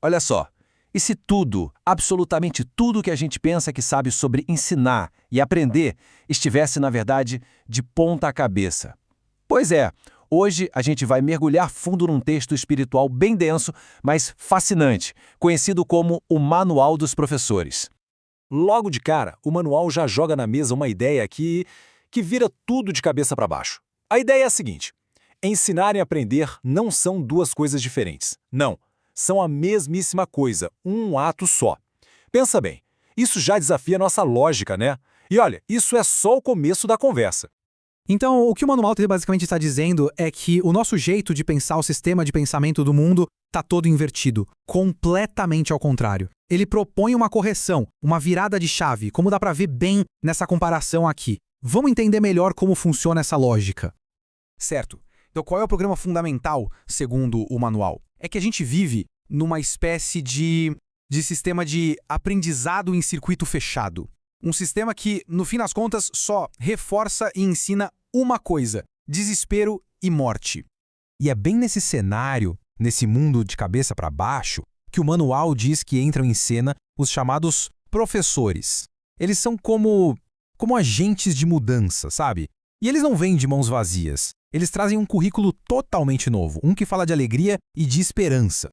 Olha só, e se tudo, absolutamente tudo que a gente pensa que sabe sobre ensinar e aprender, estivesse, na verdade, de ponta cabeça? Pois é, hoje a gente vai mergulhar fundo num texto espiritual bem denso, mas fascinante, conhecido como o Manual dos Professores. Logo de cara, o manual já joga na mesa uma ideia que vira tudo de cabeça para baixo. A ideia é a seguinte: ensinar e aprender não são duas coisas diferentes. Não, são a mesmíssima coisa, um ato só. Pensa bem, isso já desafia nossa lógica, né? E olha, isso é só o começo da conversa. Então, o que o manual basicamente está dizendo é que o nosso jeito de pensar o sistema de pensamento do mundo está todo invertido, completamente ao contrário. Ele propõe uma correção, uma virada de chave, como dá para ver bem nessa comparação aqui. Vamos entender melhor como funciona essa lógica. Certo. Então, qual é o programa fundamental, segundo o manual? É que a gente vive numa espécie de sistema de aprendizado em circuito fechado. Um sistema que, no fim das contas, só reforça e ensina uma coisa: desespero e morte. E é bem nesse cenário, nesse mundo de cabeça para baixo, que o manual diz que entram em cena os chamados professores. Eles são como agentes de mudança, sabe? E eles não vêm de mãos vazias. Eles trazem um currículo totalmente novo, um que fala de alegria e de esperança.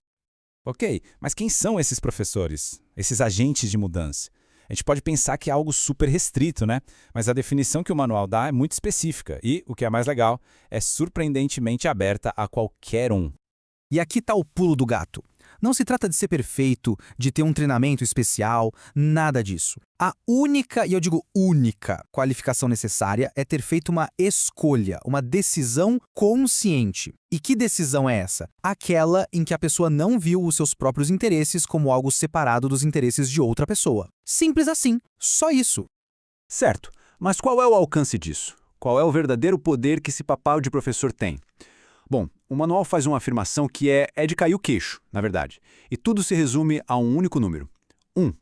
Ok, mas quem são esses professores? Esses agentes de mudança? A gente pode pensar que é algo super restrito, né? Mas a definição que o manual dá é muito específica e, o que é mais legal, é surpreendentemente aberta a qualquer um. E aqui está o pulo do gato. Não se trata de ser perfeito, de ter um treinamento especial, nada disso. A única, e eu digo única, qualificação necessária é ter feito uma escolha, uma decisão consciente. E que decisão é essa? Aquela em que a pessoa não viu os seus próprios interesses como algo separado dos interesses de outra pessoa. Simples assim, só isso. Certo, mas qual é o alcance disso? Qual é o verdadeiro poder que esse papel de professor tem? Bom, o manual faz uma afirmação que é de cair o queixo, na verdade. E tudo se resume a um único número: 1.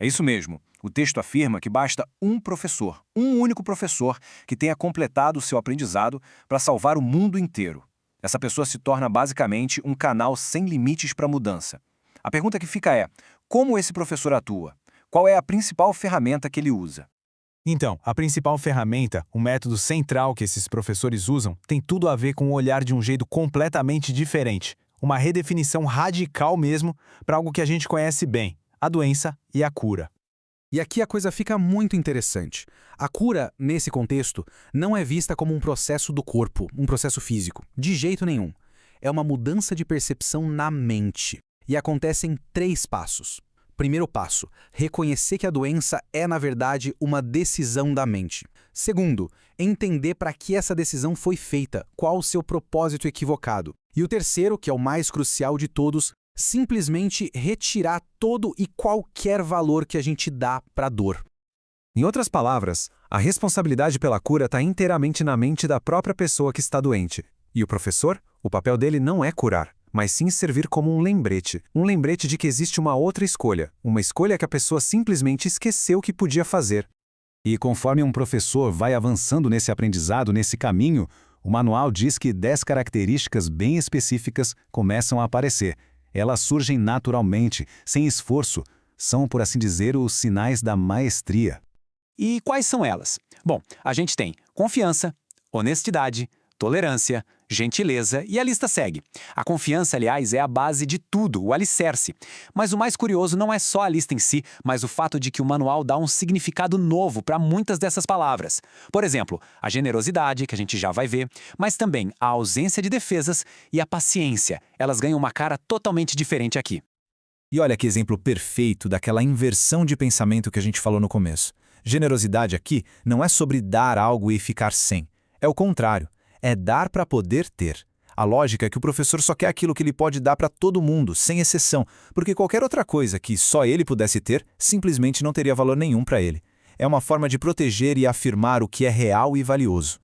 É isso mesmo. O texto afirma que basta um professor, um único professor, que tenha completado o seu aprendizado para salvar o mundo inteiro. Essa pessoa se torna basicamente um canal sem limites para mudança. A pergunta que fica é: como esse professor atua? Qual é a principal ferramenta que ele usa? Então, a principal ferramenta, o método central que esses professores usam, tem tudo a ver com o olhar de um jeito completamente diferente. Uma redefinição radical mesmo para algo que a gente conhece bem: a doença e a cura. E aqui a coisa fica muito interessante. A cura, nesse contexto, não é vista como um processo do corpo, um processo físico. De jeito nenhum. É uma mudança de percepção na mente. E acontece em 3 passos. Primeiro passo: reconhecer que a doença é, na verdade, uma decisão da mente. Segundo, entender para que essa decisão foi feita, qual o seu propósito equivocado. E o terceiro, que é o mais crucial de todos, simplesmente retirar todo e qualquer valor que a gente dá para a dor. Em outras palavras, a responsabilidade pela cura está inteiramente na mente da própria pessoa que está doente. E o professor, o papel dele não é curar, mas sim servir como um lembrete de que existe uma outra escolha, uma escolha que a pessoa simplesmente esqueceu que podia fazer. E conforme um professor vai avançando nesse aprendizado, nesse caminho, o manual diz que 10 características bem específicas começam a aparecer. Elas surgem naturalmente, sem esforço. São, por assim dizer, os sinais da maestria. E quais são elas? Bom, a gente tem confiança, honestidade, tolerância, gentileza e a lista segue. A confiança, aliás, é a base de tudo, o alicerce. Mas o mais curioso não é só a lista em si, mas o fato de que o manual dá um significado novo para muitas dessas palavras. Por exemplo, a generosidade, que a gente já vai ver, mas também a ausência de defesas e a paciência. Elas ganham uma cara totalmente diferente aqui. E olha que exemplo perfeito daquela inversão de pensamento que a gente falou no começo. Generosidade aqui não é sobre dar algo e ficar sem. É o contrário. É dar para poder ter. A lógica é que o professor só quer aquilo que ele pode dar para todo mundo, sem exceção, porque qualquer outra coisa que só ele pudesse ter, simplesmente não teria valor nenhum para ele. É uma forma de proteger e afirmar o que é real e valioso.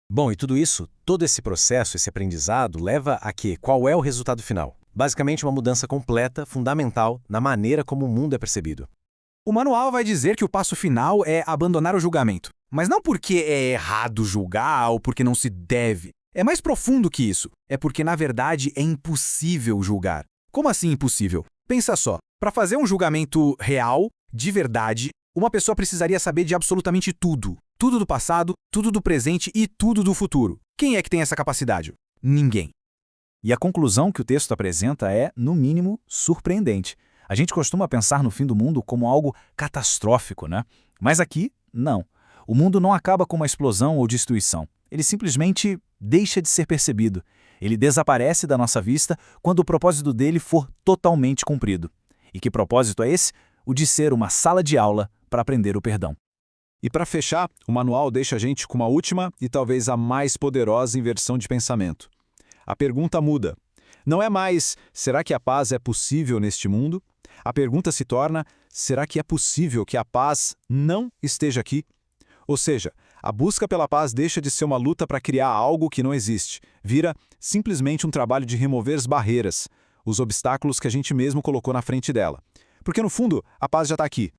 Bom, e tudo isso, todo esse processo, esse aprendizado, leva a quê? Qual é o resultado final? Basicamente uma mudança completa, fundamental, na maneira como o mundo é percebido. O manual vai dizer que o passo final é abandonar o julgamento. Mas não porque é errado julgar ou porque não se deve. É mais profundo que isso. É porque, na verdade, é impossível julgar. Como assim impossível? Pensa só, para fazer um julgamento real, de verdade, uma pessoa precisaria saber de absolutamente tudo. Tudo do passado, tudo do presente e tudo do futuro. Quem é que tem essa capacidade? Ninguém. E a conclusão que o texto apresenta é, no mínimo, surpreendente. A gente costuma pensar no fim do mundo como algo catastrófico, né? Mas aqui, não. O mundo não acaba com uma explosão ou destruição. Ele simplesmente deixa de ser percebido. Ele desaparece da nossa vista quando o propósito dele for totalmente cumprido. E que propósito é esse? O de ser uma sala de aula para aprender o perdão. E para fechar, o manual deixa a gente com uma última e talvez a mais poderosa inversão de pensamento. A pergunta muda. Não é mais, será que a paz é possível neste mundo? A pergunta se torna, será que é possível que a paz não esteja aqui? Ou seja, a busca pela paz deixa de ser uma luta para criar algo que não existe. Vira simplesmente um trabalho de remover as barreiras, os obstáculos que a gente mesmo colocou na frente dela. Porque, no fundo, a paz já está aqui.